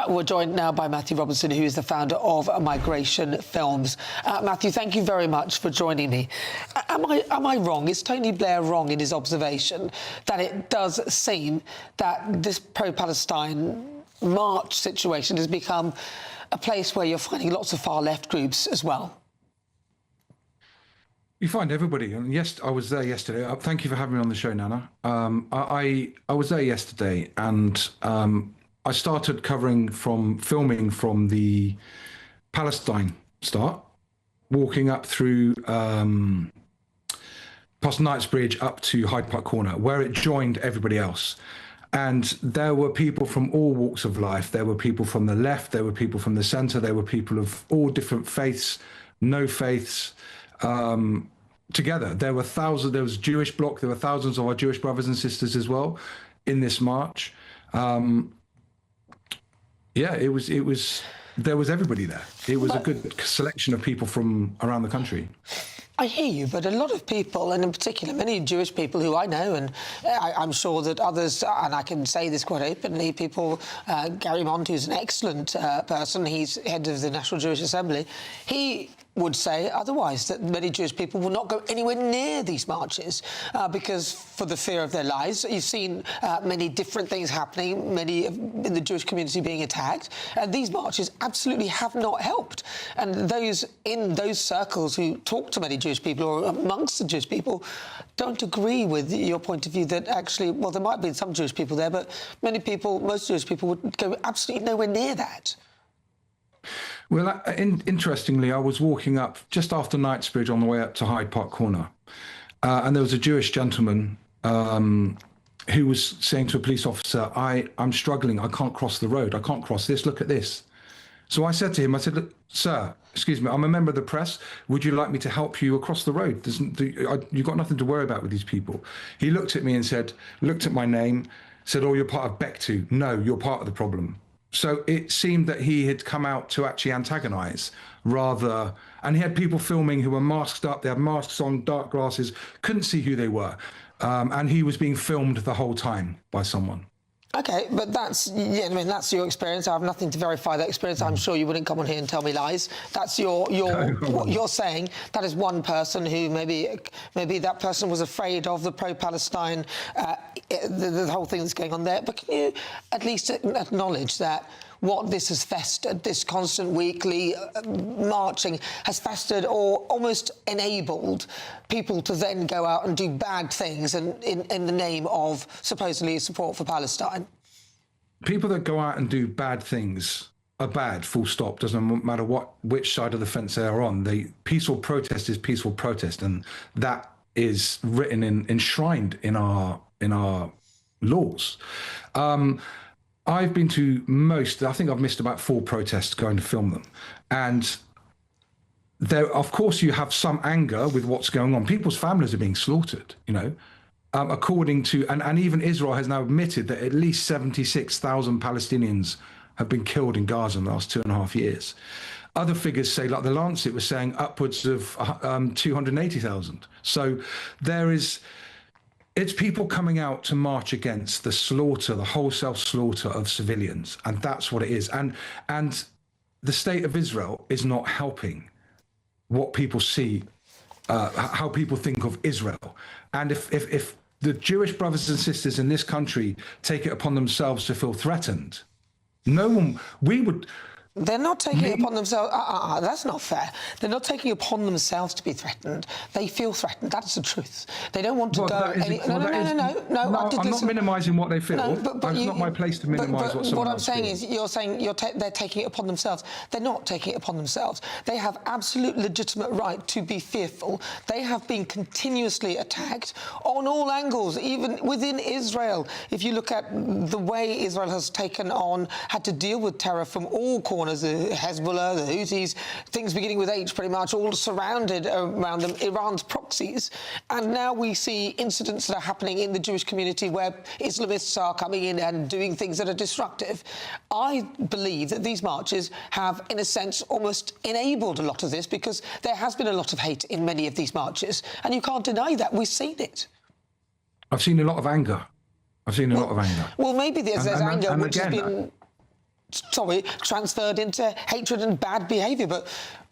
Right, we're joined now by Matthew Robinson, who is the founder of Migration Films. Matthew, thank you very much for joining me. Am I wrong? Is Tony Blair wrong in his observation that it does seem that this pro-Palestine march situation has become a place where you're finding lots of far-left groups as well? You find everybody, and yes, I was there yesterday. Thank you for having me on the show, Nana. I was there yesterday, and I started filming from the Palestine start, walking up through past Knightsbridge up to Hyde Park Corner, where it joined everybody else. And there were people from all walks of life. There were people from the left, there were people from the centre, there were people of all different faiths, no faiths. Together, there was a Jewish bloc, there were thousands of our Jewish brothers and sisters as well in this march. Yeah, there was everybody there. It was a good selection of people from around the country. I hear you, but a lot of people, and in particular many Jewish people who I know, and I'm sure that others, and I can say this quite openly, Gary Mond, who's an excellent person, he's head of the National Jewish Assembly, he would say otherwise, that many Jewish people will not go anywhere near these marches because for the fear of their lives. You've seen many different things happening, many in the Jewish community being attacked, and these marches absolutely have not helped. And those in those circles who talk to many Jewish people or amongst the Jewish people don't agree with your point of view that actually, well, there might be some Jewish people there, but most Jewish people would go absolutely nowhere near that. Well, interestingly, I was walking up just after Knightsbridge on the way up to Hyde Park Corner, and there was a Jewish gentleman who was saying to a police officer, I'm struggling, I can't cross the road, I can't cross this, look at this. So I said to him, look, sir, excuse me, I'm a member of the press, would you like me to help you across the road? You've got nothing to worry about with these people. He looked at me and looked at my name, said, oh, you're part of Bektu. No, you're part of the problem. So it seemed that he had come out to actually antagonize and he had people filming who were masked up, they had masks on, dark glasses, couldn't see who they were. And he was being filmed the whole time by someone. Okay, but that's your experience. I have nothing to verify that experience. I'm sure you wouldn't come on here and tell me lies. That's what you're saying. That is one person who maybe that person was afraid of the pro-Palestine, the whole thing that's going on there. But can you at least acknowledge that what this has festered, this constant weekly marching has festered or almost enabled people to then go out and do bad things in the name of supposedly support for Palestine? People that go out and do bad things are bad, full stop. Doesn't matter which side of the fence they are on. Peaceful protest is peaceful protest, and that is written enshrined in our laws. I've been to I think I've missed about 4 protests going to film them. And there, of course, you have some anger with what's going on. People's families are being slaughtered, according to, and even Israel has now admitted that at least 76,000 Palestinians have been killed in Gaza in the last 2.5 years. Other figures say, like the Lancet was saying, upwards of 280,000. So it's people coming out to march against the slaughter, the wholesale slaughter of civilians, and that's what it is. And the state of Israel is not helping what people see, how people think of Israel. And if the Jewish brothers and sisters in this country take it upon themselves to feel threatened, They're not taking it upon themselves. That's not fair. They're not taking it upon themselves to be threatened. They feel threatened. That's the truth. They don't want to go. No. I'm not minimising what they feel. No, but it's not my place to minimise what someone What I'm else saying feels. is, you're saying they're taking it upon themselves. They're not taking it upon themselves. They have absolute legitimate right to be fearful. They have been continuously attacked on all angles, even within Israel. If you look at the way Israel has had to deal with terror from all corners, the Hezbollah, the Houthis, things beginning with H pretty much, all surrounded around them, Iran's proxies. And now we see incidents that are happening in the Jewish community where Islamists are coming in and doing things that are destructive. I believe that these marches have, in a sense, almost enabled a lot of this, because there has been a lot of hate in many of these marches, and you can't deny that. We've seen it. I've seen a lot of anger. Well, maybe there's anger which has been... transferred into hatred and bad behaviour. But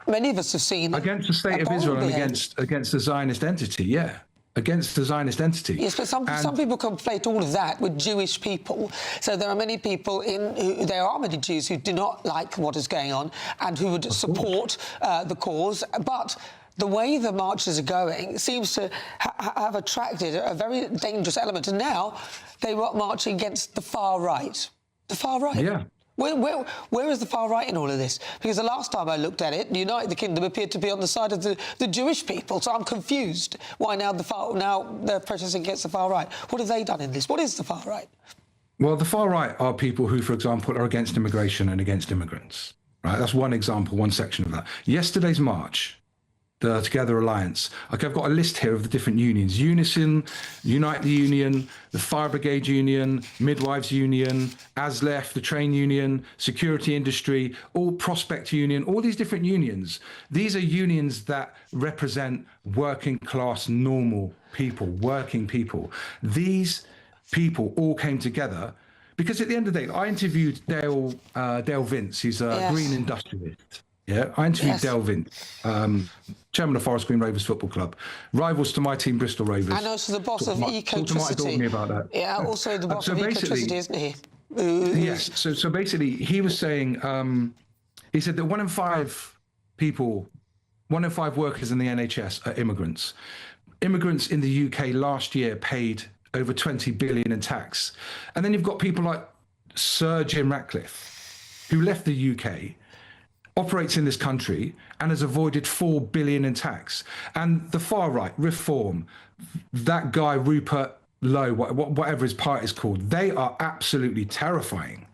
many of us have seen against the state of Israel and against the Zionist entity. Yeah. Against the Zionist entity. Yes, but some people conflate all of that with Jewish people. So there are many people there are many Jews who do not like what is going on and who would support the cause. But the way the marches are going seems to have attracted a very dangerous element. And now they were marching against the far right. The far right. Yeah. Where is the far right in all of this? Because the last time I looked at it, United Kingdom appeared to be on the side of the Jewish people. So I'm confused why now they're protesting against the far right. What have they done in this? What is the far right? Well, the far right are people who, for example, are against immigration and against immigrants. Right? That's one example, one section of that. Yesterday's march, the Together Alliance. Okay, I've got a list here of the different unions. Unison, Unite the Union, the Fire Brigade Union, Midwives Union, ASLEF, the Train Union, Security Industry, all Prospect Union, all these different unions. These are unions that represent working class, normal people, working people. These people all came together because at the end of the day, I interviewed Dale Vince. He's a green industrialist. Yeah, I interviewed Dale Vince, chairman of Forest Green Rovers Football Club, rivals to my team, Bristol Rovers. And also the boss of Ecotricity. Me about that. Yeah, also the boss of Ecotricity, isn't he? Yes. So basically, he was saying, he said that 1 in 5 workers in the NHS are immigrants. Immigrants in the UK last year paid over 20 billion in tax, and then you've got people like Sir Jim Ratcliffe, who left the UK, operates in this country and has avoided 4 billion in tax. And the far right, Reform, that guy Rupert Lowe, whatever his party is called, they are absolutely terrifying.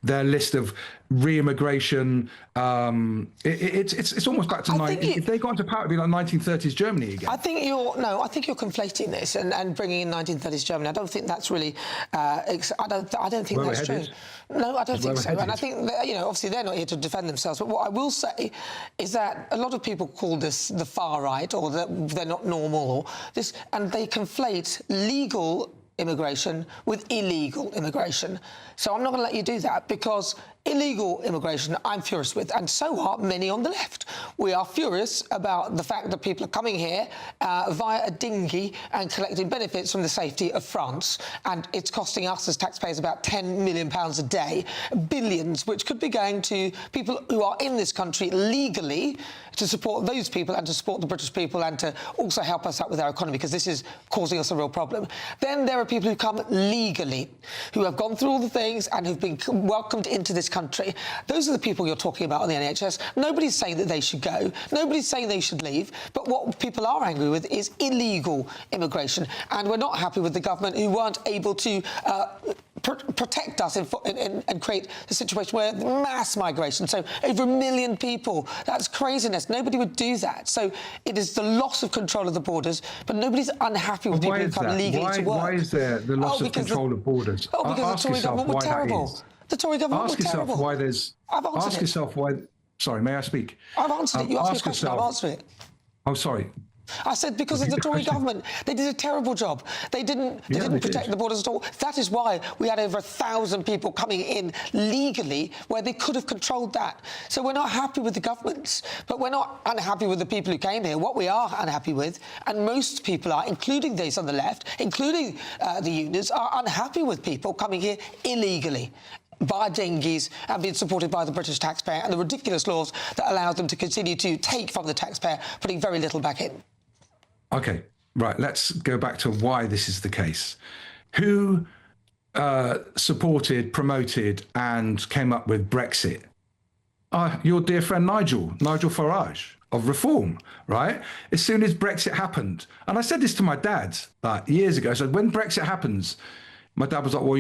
Their list of re-immigration, it's almost back to if they got into power, it'd be like 1930s Germany again. I think you're conflating this and bringing in 1930s Germany. I don't think that's really. I don't think that's true. No, I don't think so. And I think that, obviously they're not here to defend themselves. But what I will say is that a lot of people call this the far right, or that they're not normal, or this, and they conflate legal immigration with illegal immigration. So I'm not going to let you do that, because illegal immigration I'm furious with, and so are many on the left. We are furious about the fact that people are coming here via a dinghy and collecting benefits from the safety of France, and it's costing us as taxpayers about £10 million a day, billions, which could be going to people who are in this country legally to support those people and to support the British people and to also help us out with our economy, because this is causing us a real problem. Then there are people who come legally, who have gone through all the things and who've been welcomed into this country. Those are the people you're talking about on the NHS. Nobody's saying that they should go. Nobody's saying they should leave. But what people are angry with is illegal immigration. And we're not happy with the government, who weren't able to protect us and create a situation where mass migration, so over 1 million people, that's craziness. Nobody would do that. So it is the loss of control of the borders, but nobody's unhappy with people who come legally to work. Why is there the loss of control of borders? Oh, because the Tory government were terrible. The Tory government were terrible. Ask yourself why. Sorry, may I speak? I've answered it. You asked me a question, I've answered it. Oh, sorry. I said because of the Tory government. They did a terrible job. They didn't protect the borders at all. That is why we had over 1,000 people coming in legally, where they could have controlled that. So we're not happy with the governments, but we're not unhappy with the people who came here. What we are unhappy with, and most people are, including those on the left, including the unions, are unhappy with people coming here illegally by dinghies and being supported by the British taxpayer, and the ridiculous laws that allow them to continue to take from the taxpayer, putting very little back in. Okay, right, let's go back to why this is the case. Who supported, promoted and came up with Brexit? Your dear friend Nigel Farage of Reform, right? As soon as Brexit happened, and I said this to my dad years ago, I said, when Brexit happens, my dad was like, well,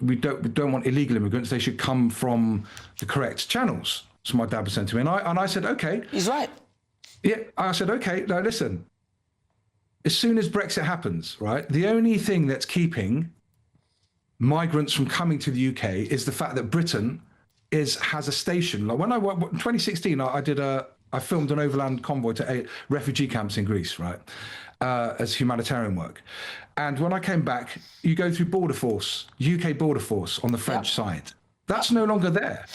we don't want illegal immigrants. They should come from the correct channels. So my dad was saying to me, and I said, okay. He's right. Yeah, I said, okay, now listen. As soon as Brexit happens, right, the only thing that's keeping migrants from coming to the UK is the fact that Britain has a station. Like when I worked in 2016, I filmed an overland convoy to 8 refugee camps in Greece, right, as humanitarian work. And when I came back, you go through Border Force, UK Border Force on the French side. That's no longer there.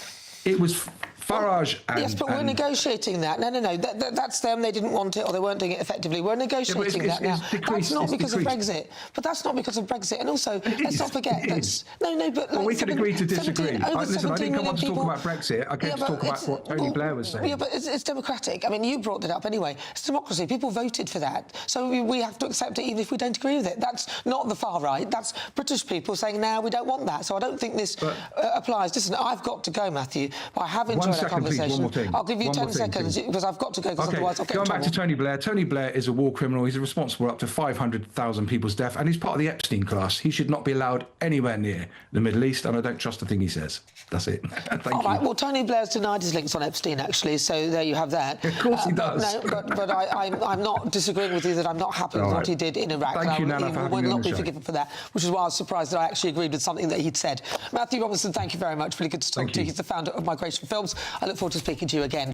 It was Farage and... Yes, but we're negotiating that. No. That's them. They didn't want it, or they weren't doing it effectively. We're negotiating that now. That's not because of Brexit. But that's not because of Brexit. And also, let's not forget that... No, but... Well, we can agree to disagree. Listen, I didn't come on to talk people, about Brexit. I came to talk about what Tony Blair was saying. Yeah, but it's democratic. I mean, you brought it up anyway. It's democracy. People voted for that. So we have to accept it even if we don't agree with it. That's not the far right. That's British people saying, now we don't want that. So I don't think this applies. Listen, I've got to go, Matthew. But I have enjoyed our conversation. Please, one more thing. I'll give you 10 seconds because I've got to go, because otherwise I'll get in trouble. Going back to Tony Blair. Tony Blair is a war criminal. He's responsible for up to 500,000 people's death, and he's part of the Epstein class. He should not be allowed anywhere near the Middle East, and I don't trust a thing he says. That's it. Thank you. All right, well, Tony Blair's denied his links on Epstein, actually, so there you have that. Of course he does. But I'm not disagreeing with you that I'm not happy with what he did in Iraq. Thank you, Nana, for having me on the show. Will not be forgiven for that, which is why I was surprised that I actually agreed with something that he'd said. Matthew Robinson, thank you very much. Really good to talk to you. He's the founder of Migration Films. I look forward to speaking to you again.